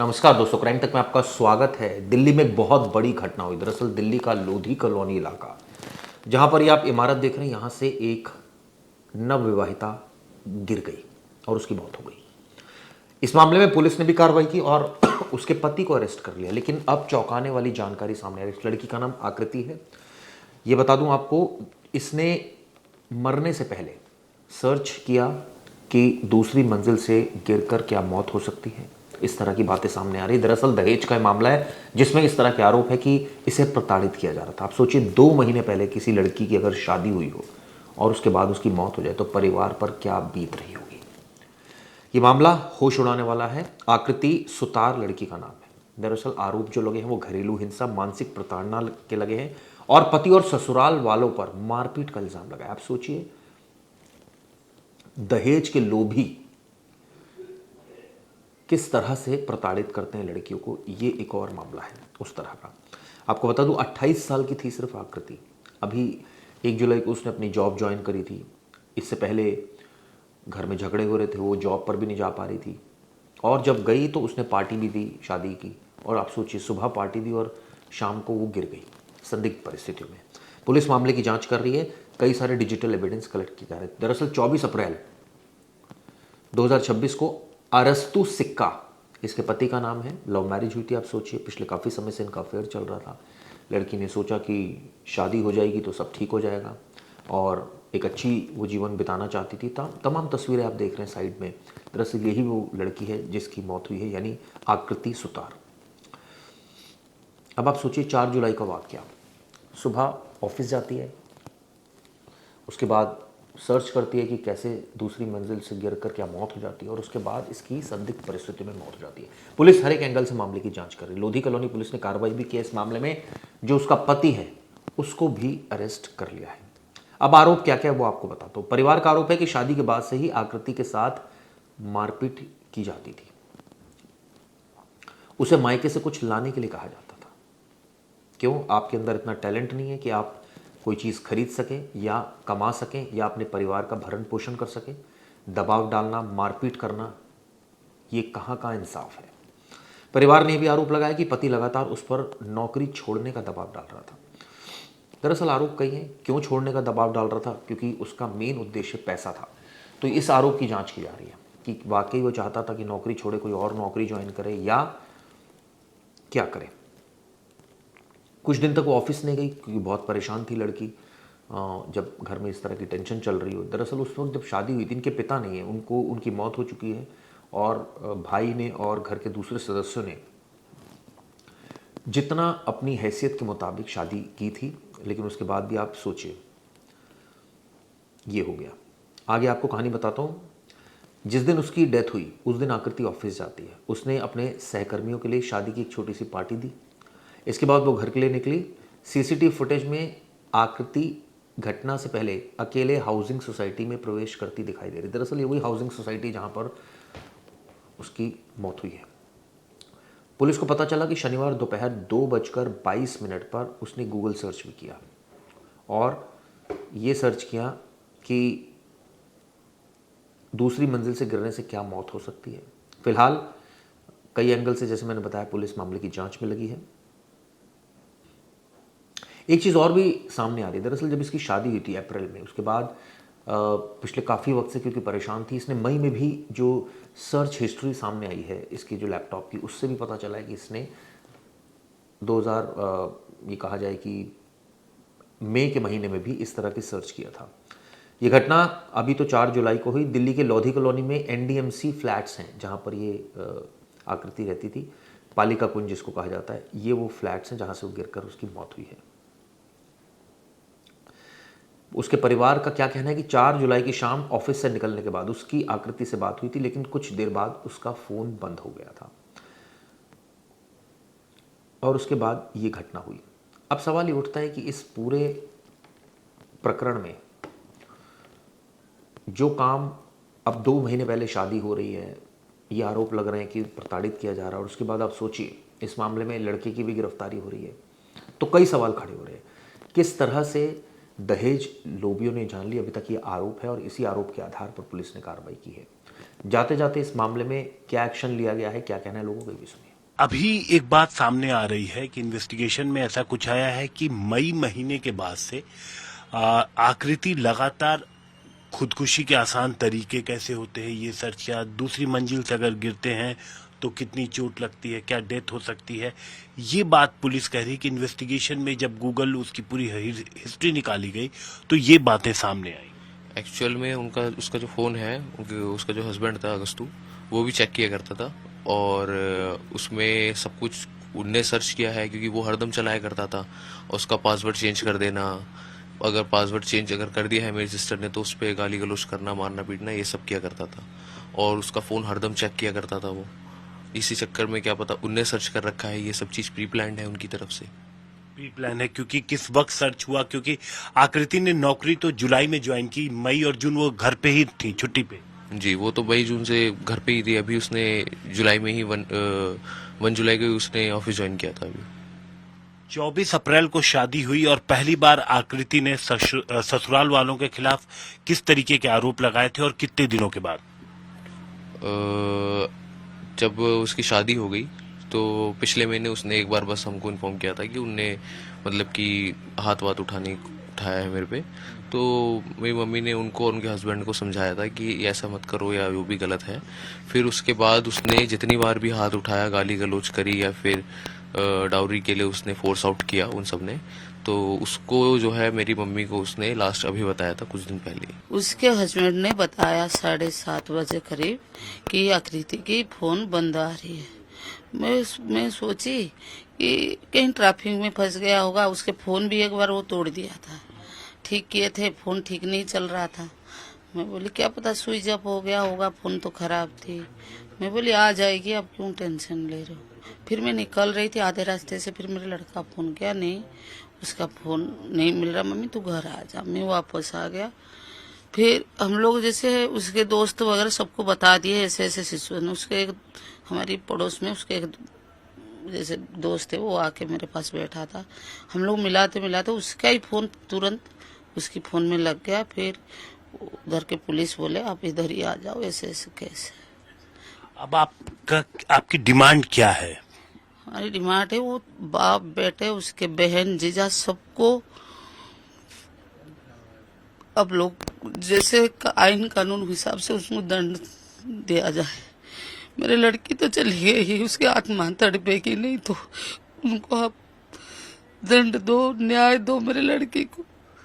नमस्कार दोस्तों, क्राइम तक में आपका स्वागत है। दिल्ली में बहुत बड़ी घटना हुई। दरअसल दिल्ली का लोधी कॉलोनी इलाका, जहां पर ये आप इमारत देख रहे हैं, यहां से एक नवविवाहिता गिर गई और उसकी मौत हो गई। इस मामले में पुलिस ने भी कार्रवाई की और उसके पति को अरेस्ट कर लिया। लेकिन अब चौंकाने वाली जानकारी सामने आ रही है। इस लड़की का नाम आकृति है। ये बता दूं आपको, इसने मरने से पहले सर्च किया कि दूसरी मंजिल से गिरकर क्या मौत हो सकती है। इस तरह की बातें सामने आ रही। दरअसल दहेज का मामला है जिसमें इस तरह के आरोप है कि इसे प्रताड़ित किया जा रहा था। आप सोचिए, 2 महीने पहले किसी लड़की की अगर शादी हुई हो और उसके बाद उसकी मौत हो जाए तो परिवार पर क्या बीत रही होगी। ये मामला होश उड़ाने वाला है। आकृति सुतार लड़की का नाम है। दरअसल आरोप जो लगे हैं वो घरेलू हिंसा, मानसिक प्रताड़ना के लगे हैं और पति और ससुराल वालों पर मारपीट का इल्जाम लगा है। आप सोचिए, दहेज के लोभी किस तरह से प्रताड़ित करते हैं लड़कियों को, ये एक और मामला है उस तरह का। आपको बता दूं, 28 साल की थी सिर्फ आकृति। अभी 1 जुलाई को उसने अपनी जॉब ज्वाइन करी थी। इससे पहले घर में झगड़े हो रहे थे, वो जॉब पर भी नहीं जा पा रही थी और जब गई तो उसने पार्टी भी दी शादी की। और आप सोचिए, सुबह पार्टी दी और शाम को वो गिर गई संदिग्ध परिस्थितियों में। पुलिस मामले की जांच कर रही है। कई सारे डिजिटल एविडेंस कलेक्ट किए जा रहे हैं। दरअसल 24 अप्रैल 2026 को अरस्तु सिक्का, इसके पति का नाम है, लव मैरिज हुई थी। आप सोचिए, पिछले काफ़ी समय से इनका अफेयर चल रहा था। लड़की ने सोचा कि शादी हो जाएगी तो सब ठीक हो जाएगा और एक अच्छी वो जीवन बिताना चाहती थी। तमाम तस्वीरें आप देख रहे हैं साइड में। दरअसल यही वो लड़की है जिसकी मौत हुई है, यानी आकृति सुतार। अब आप सोचिए, 4 जुलाई का वाकया। सुबह ऑफिस जाती है, उसके बाद सर्च करती है कि कैसे दूसरी मंजिल से गिरकर क्या मौत हो जाती है और उसके बाद इसकी संदिग्ध परिस्थिति में मौत हो जाती है। पुलिस हर एक एंगल से मामले की जांच कर रही है। लोधी कॉलोनी पुलिस ने कार्रवाई भी की है इस मामले में। जो उसका पति है उसको भी अरेस्ट कर लिया है। अब आरोप क्या क्या है वो आपको बताता हूं। परिवार का आरोप है कि शादी के बाद से ही आकृति के साथ मारपीट की जाती थी। उसे मायके से कुछ लाने के लिए कहा जाता था। क्यों? आपके अंदर इतना टैलेंट नहीं है कि आप कोई चीज़ खरीद सकें या कमा सकें या अपने परिवार का भरण पोषण कर सकें? दबाव डालना, मारपीट करना, ये कहाँ का इंसाफ है। परिवार ने भी आरोप लगाया कि पति लगातार उस पर नौकरी छोड़ने का दबाव डाल रहा था। दरअसल आरोप कई हैं। क्यों छोड़ने का दबाव डाल रहा था? क्योंकि उसका मेन उद्देश्य पैसा था। तो इस आरोप की जांच की जा रही है कि वाकई वो चाहता था कि नौकरी छोड़े, कोई और नौकरी ज्वाइन करे या क्या करे। कुछ दिन तक वो ऑफिस नहीं गई क्योंकि बहुत परेशान थी लड़की। जब घर में इस तरह की टेंशन चल रही हो। दरअसल उस वक्त जब शादी हुई थी, इनके पिता नहीं है, उनको उनकी मौत हो चुकी है और भाई ने और घर के दूसरे सदस्यों ने जितना अपनी हैसियत के मुताबिक शादी की थी, लेकिन उसके बाद भी आप सोचिए ये हो गया। आगे आपको कहानी बताता हूँ। जिस दिन उसकी डेथ हुई उस दिन आकृति ऑफिस जाती है। उसने अपने सहकर्मियों के लिए शादी की एक छोटी सी पार्टी दी। इसके बाद वो घर के लिए निकली। सीसीटीवी फुटेज में आकृति घटना से पहले अकेले हाउसिंग सोसाइटी में प्रवेश करती दिखाई दे रही। दरअसल ये वही हाउसिंग सोसाइटी जहां पर उसकी मौत हुई है। पुलिस को पता चला कि शनिवार दोपहर 2:22 पर उसने गूगल सर्च भी किया और ये सर्च किया कि दूसरी मंजिल से गिरने से क्या मौत हो सकती है। फिलहाल कई एंगल से, जैसे मैंने बताया, पुलिस मामले की जांच में लगी है। एक चीज़ और भी सामने आ रही है। दरअसल जब इसकी शादी हुई थी अप्रैल में, उसके बाद पिछले काफ़ी वक्त से क्योंकि परेशान थी, इसने मई में भी जो सर्च हिस्ट्री सामने आई है इसकी जो लैपटॉप की, उससे भी पता चला है कि इसने 2000 ये कहा जाए कि मई के महीने में भी इस तरह की सर्च किया था। ये घटना अभी तो 4 जुलाई को हुई। दिल्ली के लोधी कॉलोनी में एनडीएमसी फ्लैट्स हैं जहाँ पर ये आकृति रहती थी। पालिका कुंज जिसको कहा जाता है, ये वो फ्लैट्स हैं जहाँ से वो गिरकर उसकी मौत हुई है। उसके परिवार का क्या कहना है कि 4 जुलाई की शाम ऑफिस से निकलने के बाद उसकी आकृति से बात हुई थी, लेकिन कुछ देर बाद उसका फ़ोन बंद हो गया था और उसके बाद ये घटना हुई। अब सवाल ये उठता है कि इस पूरे प्रकरण में जो काम, अब 2 महीने पहले शादी हो रही है, ये आरोप लग रहे हैं कि प्रताड़ित किया जा रहा है और उसके बाद आप सोचिए इस मामले में लड़के की भी गिरफ्तारी हो रही है, तो कई सवाल खड़े हो रहे हैं। किस तरह से दहेज लोभियों ने जान ली, अभी तक ये आरोप है और इसी आरोप के आधार पर पुलिस ने कार्रवाई की है। जाते जाते इस मामले में क्या एक्शन लिया गया है, क्या कहना है लोगों का, भी सुनिए। अभी एक बात सामने आ रही है कि इन्वेस्टिगेशन में ऐसा कुछ आया है कि मई महीने के बाद से आकृति लगातार खुदकुशी के आसान तरीके कैसे होते हैं ये सर्च किया, दूसरी मंजिल से अगर गिरते हैं तो कितनी चोट लगती है, क्या डेथ हो सकती है, ये बात पुलिस कह रही है कि इन्वेस्टिगेशन में जब गूगल उसकी पूरी हिस्ट्री निकाली गई तो ये बातें सामने आई। एक्चुअल में उसका जो फ़ोन है, उसका जो हस्बैंड था अगस्तू, वो भी चेक किया करता था और उसमें सब कुछ उनने सर्च किया है क्योंकि वो हरदम चलाया करता था। और उसका पासवर्ड चेंज कर देना, अगर पासवर्ड चेंज अगर कर दिया है मेरी सिस्टर ने तो उस पर गाली गलौज करना, मारना पीटना, ये सब किया करता था। और उसका फ़ोन हरदम चेक किया करता था वो। इसी चक्कर में क्या पता उनने सर्च कर रखा है, ये सब चीज़ प्री प्लान्ड है उनकी तरफ से। प्री प्लान है क्योंकि किस वक्त सर्च हुआ, क्योंकि आकृति ने नौकरी तो जुलाई में ज्वाइन की, मई और जून वो घर पे ही थी, छुट्टी पे। जी, वो तो मई जून से घर पे ही थी। अभी उसने जुलाई में ही 1 जुलाई को उसने ऑफिस ज्वाइन किया था अभी। 24 अप्रैल को शादी हुई और पहली बार आकृति ने ससुराल वालों के खिलाफ किस तरीके के आरोप लगाए थे और कितने दिनों के बाद? जब उसकी शादी हो गई तो पिछले महीने उसने एक बार बस हमको इन्फॉर्म किया था कि उनने मतलब कि हाथ वाथ उठाया है मेरे पे। तो मेरी मम्मी ने उनको और उनके हस्बैंड को समझाया था कि ऐसा मत करो या वो भी गलत है। फिर उसके बाद उसने जितनी बार भी हाथ उठाया, गाली गलौज करी या फिर डाउरी के लिए उसने फोर्स आउट किया उन सब ने, तो उसको जो है मेरी मम्मी को उसने लास्ट अभी बताया था कुछ दिन पहले। उसके हस्बैंड ने बताया 7:30 बजे करीब कि आकृति की फोन बंद आ रही है। मैं सोची कि कहीं ट्रैफिक में फंस गया होगा। उसके फोन भी एक बार वो तोड़ दिया था, ठीक किए थे, फोन ठीक नहीं चल रहा था। मैं बोली क्या पता स्विच ऑफ हो गया होगा, फोन तो खराब थी। मैं बोली आ जाएगी, अब क्यों टेंशन ले रहे हो। फिर मैं निकल रही थी आधे रास्ते से, फिर मेरा लड़का फोन किया, नहीं उसका फोन नहीं मिल रहा, मम्मी तू घर आ जा। मैं वापस आ गया। फिर हम लोग जैसे उसके दोस्त वगैरह सबको बता दिए ऐसे ऐसे सिचुएशन। उसके एक हमारी पड़ोस में उसके एक जैसे दोस्त है, वो आके मेरे पास बैठा था। हम लोग मिलाते मिलाते उसका ही फोन तुरंत उसकी फोन में लग गया। फिर उधर के पुलिस बोले आप इधर ही आ जाओ, ऐसे ऐसे केस है। अब आपकी डिमांड क्या है? हमारी डिमांड है वो बाप बेटे उसके बहन जीजा सबको अब लोग जैसे आईन कानून हिसाब से उसको दंड दिया जाए। मेरे लड़की तो चली गई, उसके आत्मा तड़पेगी, नहीं तो उनको आप दंड दो, न्याय दो मेरे लड़की को।